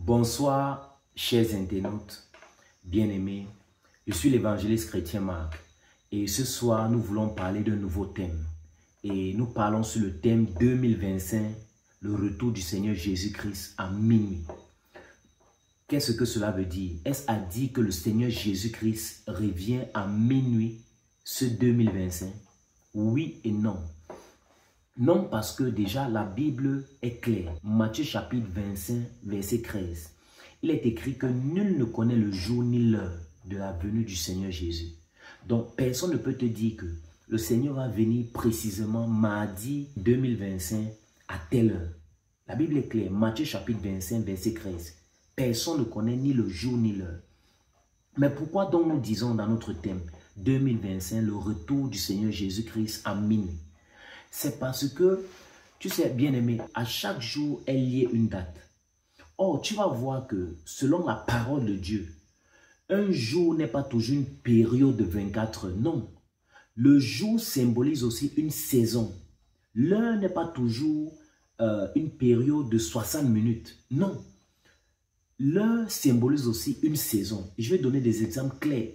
Bonsoir, chers internautes, bien-aimés. Je suis l'évangéliste chrétien Marc et ce soir, nous voulons parler d'un nouveau thème. Et nous parlons sur le thème 2025, le retour du Seigneur Jésus-Christ à minuit. Qu'est-ce que cela veut dire? Est-ce à dire que le Seigneur Jésus-Christ revient à minuit ce 2025? Oui et non. Non, parce que déjà la Bible est claire. Matthieu chapitre 25, verset 13. Il est écrit que nul ne connaît le jour ni l'heure de la venue du Seigneur Jésus. Donc personne ne peut te dire que le Seigneur va venir précisément mardi 2025 à telle heure. La Bible est claire. Matthieu chapitre 25, verset 13. Personne ne connaît ni le jour ni l'heure. Mais pourquoi donc nous disons dans notre thème 2025 le retour du Seigneur Jésus-Christ à minuit? C'est parce que, tu sais, bien-aimé, à chaque jour est lié une date. Or, tu vas voir que, selon la parole de Dieu, un jour n'est pas toujours une période de 24 heures. Non. Le jour symbolise aussi une saison. L'heure n'est pas toujours une période de 60 minutes. Non. L'heure symbolise aussi une saison. Je vais donner des exemples clairs.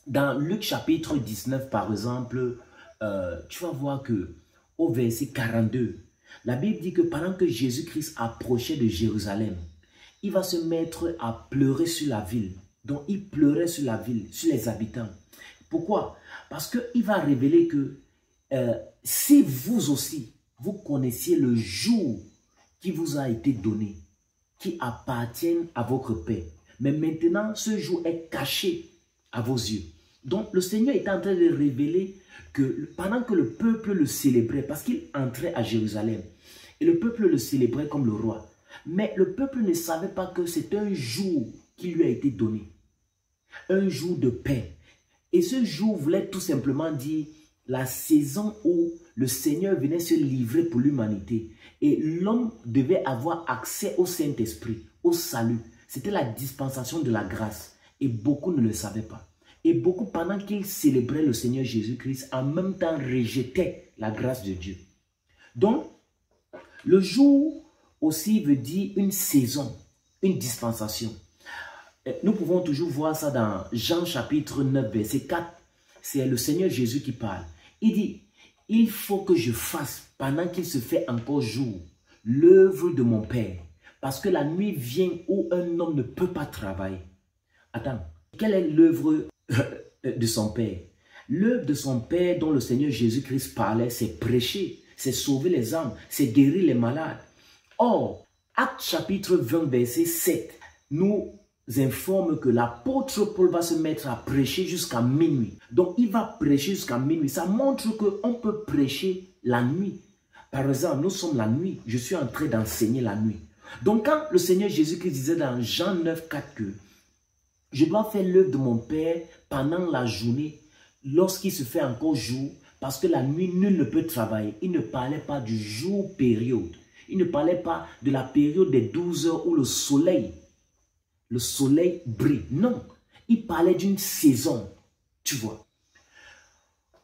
Dans Luc chapitre 19, par exemple, tu vas voir que au verset 42, la Bible dit que pendant que Jésus-Christ approchait de Jérusalem, il va se mettre à pleurer sur la ville. Donc, il pleurait sur la ville, sur les habitants. Pourquoi? Parce qu'il va révéler que si vous aussi, vous connaissiez le jour qui vous a été donné, qui appartient à votre Père, mais maintenant, ce jour est caché à vos yeux. Donc, le Seigneur est en train de révéler que pendant que le peuple le célébrait, parce qu'il entrait à Jérusalem, et le peuple le célébrait comme le roi, mais le peuple ne savait pas que c'est un jour qui lui a été donné, un jour de paix. Et ce jour voulait tout simplement dire la saison où le Seigneur venait se livrer pour l'humanité, et l'homme devait avoir accès au Saint-Esprit, au salut. C'était la dispensation de la grâce, et beaucoup ne le savaient pas. Et beaucoup, pendant qu'ils célébraient le Seigneur Jésus-Christ, en même temps rejetaient la grâce de Dieu. Donc, le jour aussi veut dire une saison, une dispensation. Nous pouvons toujours voir ça dans Jean chapitre 9, verset 4. C'est le Seigneur Jésus qui parle. Il dit, il faut que je fasse, pendant qu'il se fait encore jour, l'œuvre de mon Père. Parce que la nuit vient où un homme ne peut pas travailler. Attends, quelle est l'œuvre de son Père? L'œuvre de son Père dont le Seigneur Jésus-Christ parlait, c'est prêcher, c'est sauver les âmes, c'est guérir les malades. Or, Actes chapitre 20, verset 7, nous informe que l'apôtre Paul va se mettre à prêcher jusqu'à minuit. Donc, il va prêcher jusqu'à minuit. Ça montre qu'on peut prêcher la nuit. Par exemple, nous sommes la nuit. Je suis en train d'enseigner la nuit. Donc, quand le Seigneur Jésus-Christ disait dans Jean 9, 4 que je dois faire l'œuvre de mon Père pendant la journée, lorsqu'il se fait encore jour, parce que la nuit, nul ne peut travailler. Il ne parlait pas du jour période. Il ne parlait pas de la période des 12 heures où le soleil brille. Non, il parlait d'une saison, tu vois.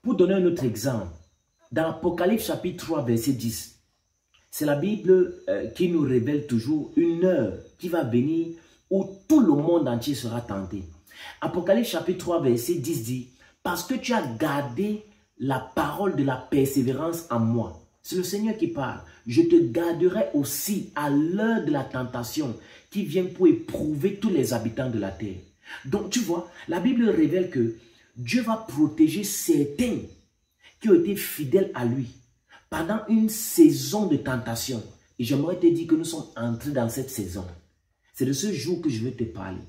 Pour donner un autre exemple, dans Apocalypse chapitre 3, verset 10, c'est la Bible qui nous révèle toujours une heure qui va venir où tout le monde entier sera tenté. Apocalypse chapitre 3, verset 10 dit, parce que tu as gardé la parole de la persévérance en moi. C'est le Seigneur qui parle. Je te garderai aussi à l'heure de la tentation qui vient pour éprouver tous les habitants de la terre. Donc tu vois, la Bible révèle que Dieu va protéger certains qui ont été fidèles à lui pendant une saison de tentation. Et j'aimerais te dire que nous sommes entrés dans cette saison. C'est de ce jour que je veux te parler.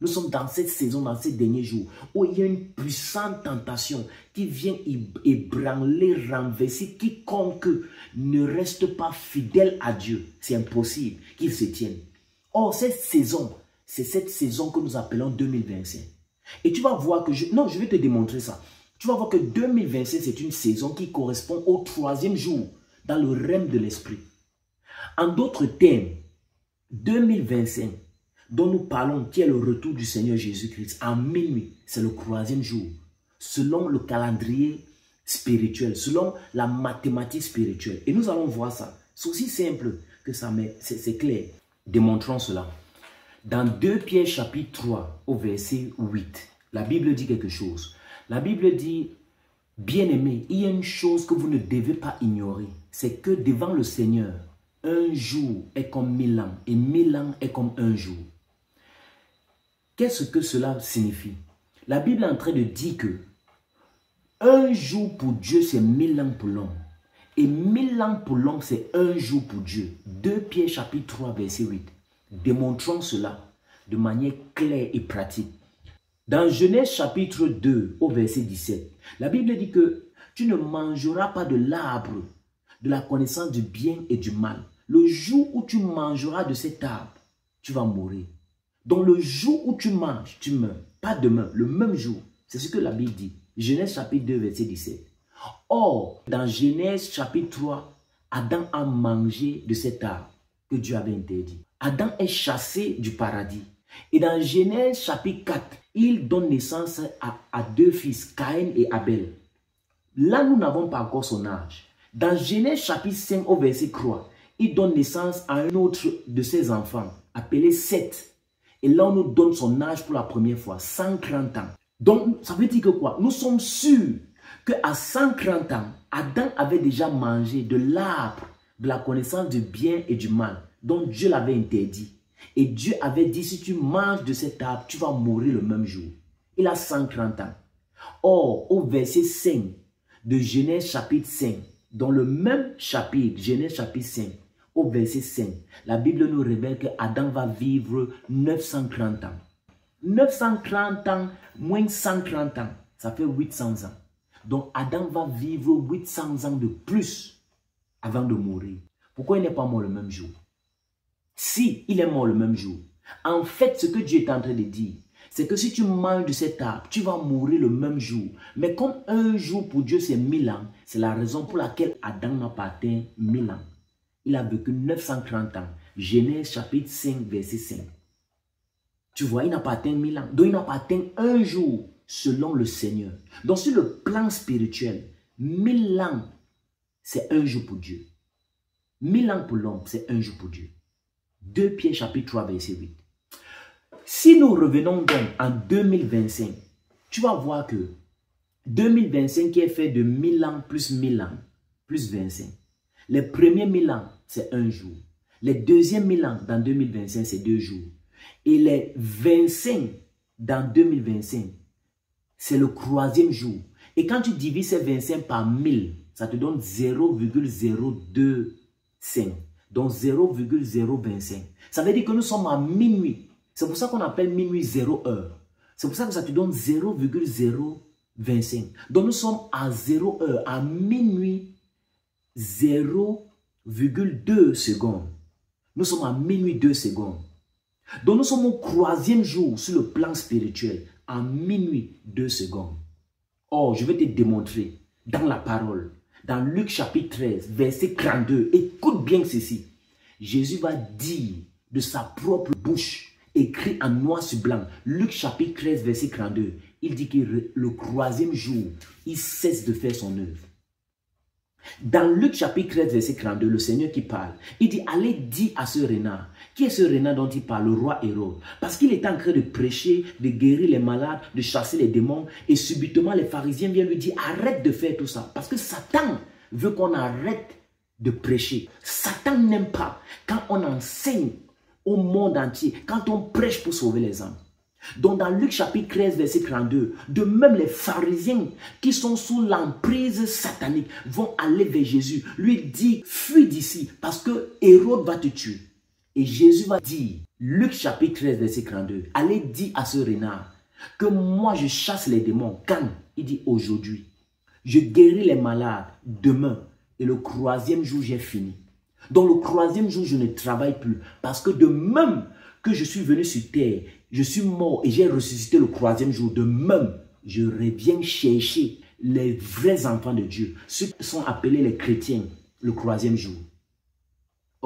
Nous sommes dans cette saison, dans ces derniers jours, où il y a une puissante tentation qui vient ébranler, renverser quiconque ne reste pas fidèle à Dieu. C'est impossible qu'il se tienne. Or, cette saison, c'est cette saison que nous appelons 2025. Et tu vas voir que, je vais te démontrer ça. Tu vas voir que 2025, c'est une saison qui correspond au 3e jour dans le règne de l'esprit. En d'autres termes, 2025, dont nous parlons, qui est le retour du Seigneur Jésus-Christ, à minuit, c'est le 3e jour, selon le calendrier spirituel, selon la mathématique spirituelle. Et nous allons voir ça. C'est aussi simple que ça, mais c'est clair. Démontrons cela. Dans 2 Pierre chapitre 3 au verset 8, la Bible dit quelque chose. La Bible dit, bien-aimés, il y a une chose que vous ne devez pas ignorer. C'est que devant le Seigneur, un jour est comme 1000 ans et 1000 ans est comme un jour. Qu'est-ce que cela signifie? La Bible est en train de dire que un jour pour Dieu, c'est 1000 ans pour l'homme. Et 1000 ans pour l'homme, c'est un jour pour Dieu. 2 Pierre chapitre 3, verset 8. Démontrons cela de manière claire et pratique. Dans Genèse chapitre 2, au verset 17, la Bible dit que tu ne mangeras pas de l'arbre de la connaissance du bien et du mal. Le jour où tu mangeras de cet arbre, tu vas mourir. Donc le jour où tu manges, tu meurs. Pas demain, le même jour. C'est ce que la Bible dit. Genèse chapitre 2, verset 17. Or, dans Genèse chapitre 3, Adam a mangé de cet arbre que Dieu avait interdit. Adam est chassé du paradis. Et dans Genèse chapitre 4, il donne naissance à 2 fils, Caïn et Abel. Là, nous n'avons pas encore son âge. Dans Genèse chapitre 5 au verset 3, il donne naissance à un autre de ses enfants, appelé Seth. Et là, on nous donne son âge pour la première fois, 130 ans. Donc, ça veut dire que quoi? Nous sommes sûrs qu'à 130 ans, Adam avait déjà mangé de l'arbre de la connaissance du bien et du mal, dont Dieu l'avait interdit. Et Dieu avait dit, si tu manges de cet arbre, tu vas mourir le même jour. Il a 130 ans. Or, au verset 5 de Genèse chapitre 5, dans le même chapitre, Genèse chapitre 5, au verset 5, la Bible nous révèle que Adam va vivre 930 ans. 930 ans moins 130 ans, ça fait 800 ans. Donc Adam va vivre 800 ans de plus avant de mourir. Pourquoi il n'est pas mort le même jour? Si il est mort le même jour, en fait ce que Dieu est en train de dire, c'est que si tu manges de cet arbre, tu vas mourir le même jour. Mais comme un jour pour Dieu c'est 1000 ans, c'est la raison pour laquelle Adam n'a pas atteint 1000 ans. Il a vécu 930 ans. Genèse chapitre 5 verset 5. Tu vois, il n'a pas atteint 1000 ans. Donc il n'a pas atteint un jour selon le Seigneur. Donc sur le plan spirituel, 1000 ans, c'est un jour pour Dieu. 1000 ans pour l'homme, c'est un jour pour Dieu. 2 Pierre chapitre 3 verset 8. Si nous revenons donc en 2025, tu vas voir que 2025 qui est fait de 1000 ans plus 1000 ans plus 25. Les premiers 1000 ans, c'est un jour. Les deuxièmes 1000 ans dans 2025, c'est 2 jours. Et les 25 dans 2025, c'est le 3e jour. Et quand tu divises ces 25 par 1000, ça te donne 0,025. Donc 0,025. Ça veut dire que nous sommes à minuit. C'est pour ça qu'on appelle minuit 0 heure. C'est pour ça que ça te donne 0,025. Donc nous sommes à 0 heure, à minuit 0,2 secondes. Nous sommes à minuit 2 secondes. Donc nous sommes au 3e jour sur le plan spirituel, à minuit 2 secondes. Or, je vais te démontrer dans la parole, dans Luc chapitre 13, verset 32, écoute bien ceci. Jésus va dire de sa propre bouche, écrit en noir sur blanc, Luc chapitre 13, verset 32, il dit que le 3e jour, il cesse de faire son œuvre. Dans Luc chapitre 13, verset 32, le Seigneur qui parle, il dit, allez dire à ce renard. Qui est ce renard dont il parle? Le roi Hérode. Parce qu'il est en train de prêcher, de guérir les malades, de chasser les démons. Et subitement, les pharisiens viennent lui dire, arrête de faire tout ça. Parce que Satan veut qu'on arrête de prêcher. Satan n'aime pas quand on enseigne au monde entier, quand on prêche pour sauver les âmes. Donc dans Luc chapitre 13 verset 32, de même les pharisiens qui sont sous l'emprise satanique vont aller vers Jésus, lui dire fuis d'ici parce que Hérode va te tuer. Et Jésus va dire, Luc chapitre 13 verset 32, allez dire à ce renard que moi je chasse les démons. Quand? Il dit aujourd'hui. Je guéris les malades demain et le 3e jour j'ai fini. Donc le 3e jour je ne travaille plus parce que de même que je suis venu sur terre, je suis mort et j'ai ressuscité le 3e jour. De même, je reviens chercher les vrais enfants de Dieu, ceux qui sont appelés les chrétiens, le 3e jour.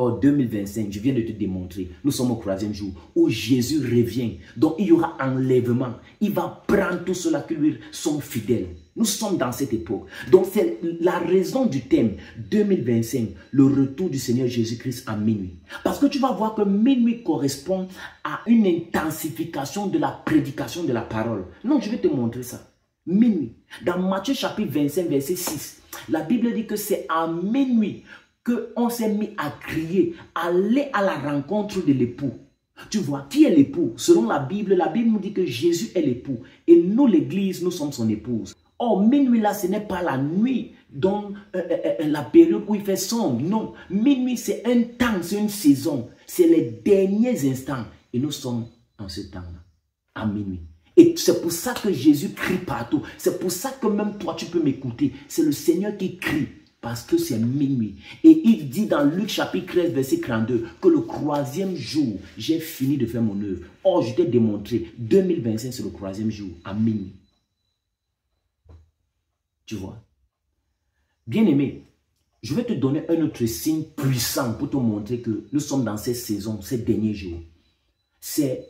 Oh, 2025, je viens de te démontrer, nous sommes au 3e jour où Jésus revient. Donc, il y aura enlèvement. Il va prendre tout ceux-là qui lui sont fidèles. Nous sommes dans cette époque. Donc, c'est la raison du thème 2025, le retour du Seigneur Jésus-Christ à minuit. Parce que tu vas voir que minuit correspond à une intensification de la prédication de la parole. Non, je vais te montrer ça. Minuit. Dans Matthieu chapitre 25, verset 6, la Bible dit que c'est à minuit qu'on s'est mis à crier, aller à la rencontre de l'époux. Tu vois, qui est l'époux? Selon la Bible nous dit que Jésus est l'époux. Et nous, l'église, nous sommes son épouse. Or, minuit là, ce n'est pas la nuit, donc la période où il fait sombre. Non, minuit, c'est un temps, c'est une saison. C'est les derniers instants. Et nous sommes en ce temps-là, à minuit. Et c'est pour ça que Jésus crie partout. C'est pour ça que même toi, tu peux m'écouter. C'est le Seigneur qui crie. Parce que c'est minuit. Et il dit dans Luc chapitre 13, verset 32, que le 3e jour, j'ai fini de faire mon œuvre. Or, je t'ai démontré, 2025, c'est le 3e jour, à minuit. Tu vois? Bien-aimé, je vais te donner un autre signe puissant pour te montrer que nous sommes dans cette saison, ces derniers jours.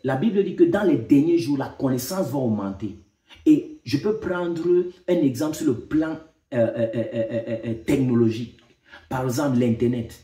La Bible dit que dans les derniers jours, la connaissance va augmenter. Et je peux prendre un exemple sur le plan technologique. Par exemple, l'Internet.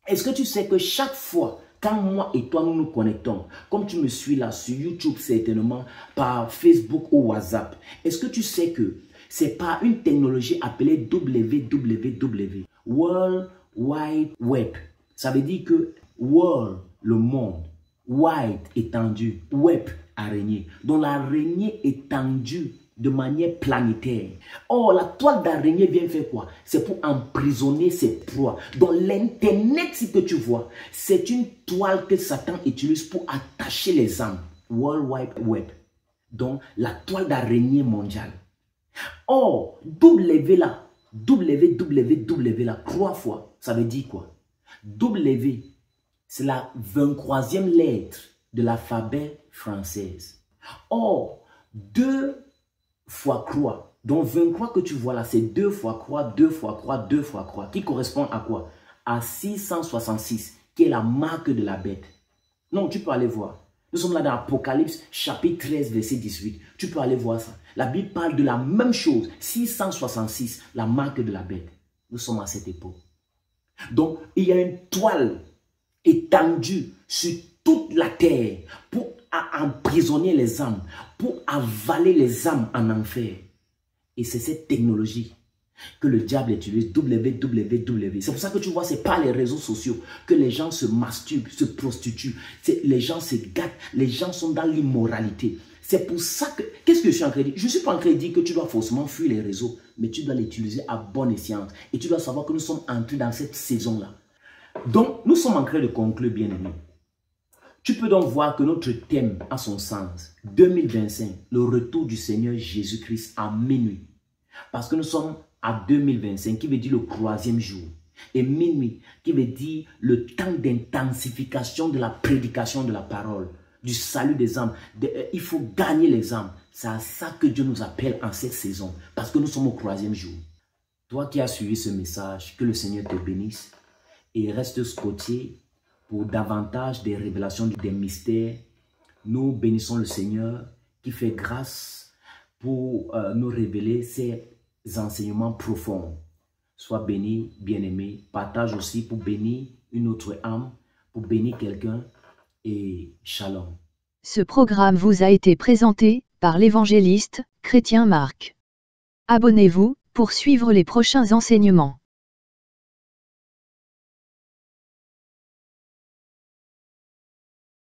Est-ce que tu sais que chaque fois, quand moi et toi nous nous connectons, comme tu me suis là sur YouTube certainement, par Facebook ou WhatsApp, est-ce que tu sais que c'est par une technologie appelée WWW, World Wide Web. Ça veut dire que World, le monde, Wide, étendu, Web, araignée. Donc l'araignée étendue de manière planétaire. Or, la toile d'araignée vient faire quoi? C'est pour emprisonner ses proies. Donc, l'Internet, si que tu vois, c'est une toile que Satan utilise pour attacher les âmes. World Wide Web. Donc, la toile d'araignée mondiale. Or, W là, WWW là, 3 fois, ça veut dire quoi? W, c'est la 23e lettre de l'alphabet française. Or, 2 fois croix. Donc 23 que tu vois là, c'est 2 fois croix, 2 fois croix, 2 fois croix. Qui correspond à quoi? À 666, qui est la marque de la bête. Non, tu peux aller voir. Nous sommes là dans Apocalypse, chapitre 13, verset 18. Tu peux aller voir ça. La Bible parle de la même chose. 666, la marque de la bête. Nous sommes à cette époque. Donc, il y a une toile étendue sur toute la terre pour emprisonner les âmes, pour avaler les âmes en enfer. Et c'est cette technologie que le diable utilise, WWW. C'est pour ça que tu vois, c'est pas les réseaux sociaux que les gens se masturbent, se prostituent, les gens se gâtent, les gens sont dans l'immoralité. C'est pour ça que, qu'est-ce que je suis en train de dire? Je ne suis pas en train de dire que tu dois forcément fuir les réseaux, mais tu dois l'utiliser à bon escient. Et tu dois savoir que nous sommes entrés dans cette saison-là. Donc, nous sommes en train de conclure, bien-aimés. Tu peux donc voir que notre thème a son sens. 2025, le retour du Seigneur Jésus-Christ à minuit. Parce que nous sommes à 2025, qui veut dire le 3e jour. Et minuit, qui veut dire le temps d'intensification de la prédication de la parole, du salut des âmes. Il faut gagner les âmes. C'est à ça que Dieu nous appelle en cette saison. Parce que nous sommes au 3e jour. Toi qui as suivi ce message, que le Seigneur te bénisse et reste scotché pour davantage des révélations des mystères. Nous bénissons le Seigneur qui fait grâce pour nous révéler ses enseignements profonds. Sois béni, bien-aimé. Partage aussi pour bénir une autre âme, pour bénir quelqu'un. Et shalom. Ce programme vous a été présenté par l'évangéliste chrétien Marc. Abonnez-vous pour suivre les prochains enseignements.